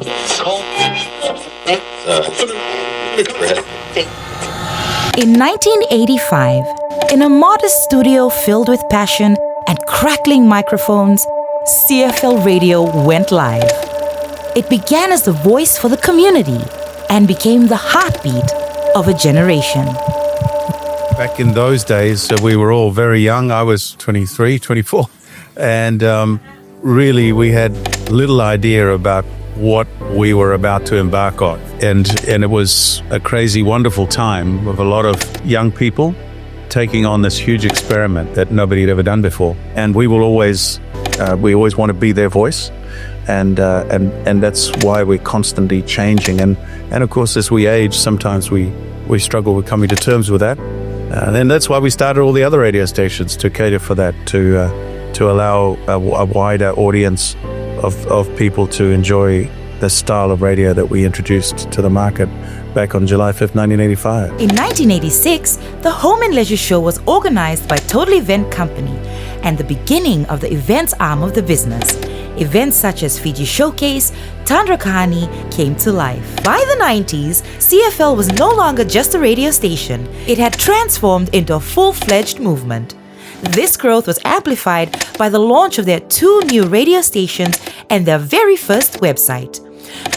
In 1985, in a modest studio filled with passion and crackling microphones, CFL Radio went live. It began as the voice for the community and became the heartbeat of a generation. Back in those days, we were all very young. I was 23, 24. And really, we had little idea about what we were about to embark on. And it was a crazy, wonderful time with a lot of young people taking on this huge experiment that nobody had ever done before. And we always want to be their voice. And that's why we're constantly changing. And of course, as we age, sometimes we struggle with coming to terms with that. And that's why we started all the other radio stations to cater for that, to allow a wider audience of people to enjoy the style of radio that we introduced to the market back on July 5th, 1985. In 1986, the Home and Leisure Show was organized by Total Event Company and the beginning of the events arm of the business. Events such as Fiji Showcase, Tundra Kahani came to life. By the 90s, CFL was no longer just a radio station. It had transformed into a full-fledged movement. This growth was amplified by the launch of their 2 new radio stations and their very first website.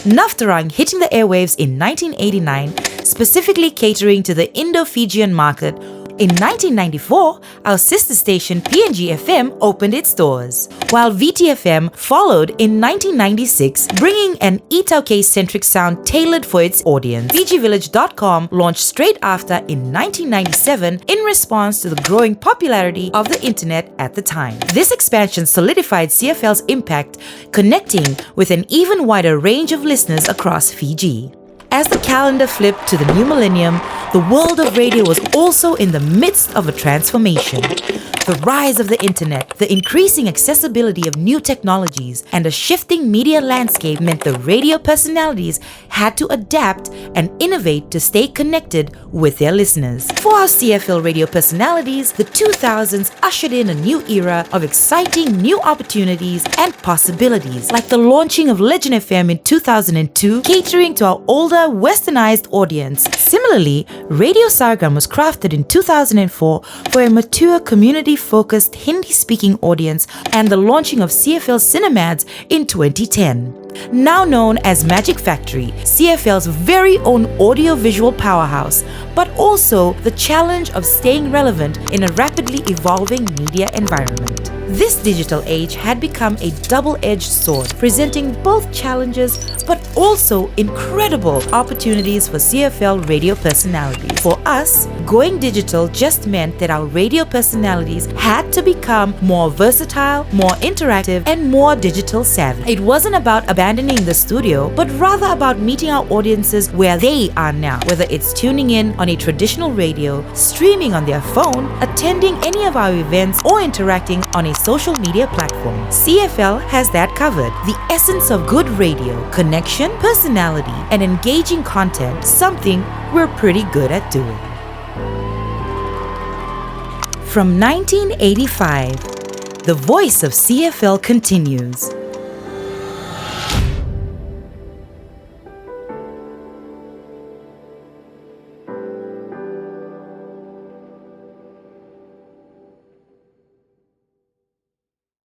Naftarang hitting the airwaves in 1989, specifically catering to the Indo-Fijian market. In 1994, our sister station PNG FM opened its doors, while VTFM followed in 1996, bringing an Itaukei-centric sound tailored for its audience. fijivillage.com launched straight after in 1997 in response to the growing popularity of the internet at the time. This expansion solidified CFL's impact, connecting with an even wider range of listeners across Fiji. As the calendar flipped to the new millennium, the world of radio was also in the midst of a transformation. The rise of the internet, the increasing accessibility of new technologies, and a shifting media landscape meant the radio personalities had to adapt and innovate to stay connected with their listeners. For our CFL radio personalities, the 2000s ushered in a new era of exciting new opportunities and possibilities, like the launching of Legend FM in 2002, catering to our older, westernized audience. Similarly, Radio Sargam was crafted in 2004 for a mature, community-focused Hindi-speaking audience, and the launching of CFL Cinemads in 2010. Now known as Magic Factory, CFL's very own audio-visual powerhouse, but also the challenge of staying relevant in a rapidly evolving media environment. This digital age had become a double-edged sword, presenting both challenges but also incredible opportunities for CFL radio personalities. For us, going digital just meant that our radio personalities had to become more versatile, more interactive, and more digital savvy. It wasn't about abandoning the studio, but rather about meeting our audiences where they are now, whether it's tuning in on a traditional radio, streaming on their phone, attending any of our events, or interacting on a social media platform. CFL has that covered. The essence of good radio: connection, personality, and engaging content, something we're pretty good at doing. From 1985, the voice of CFL continues.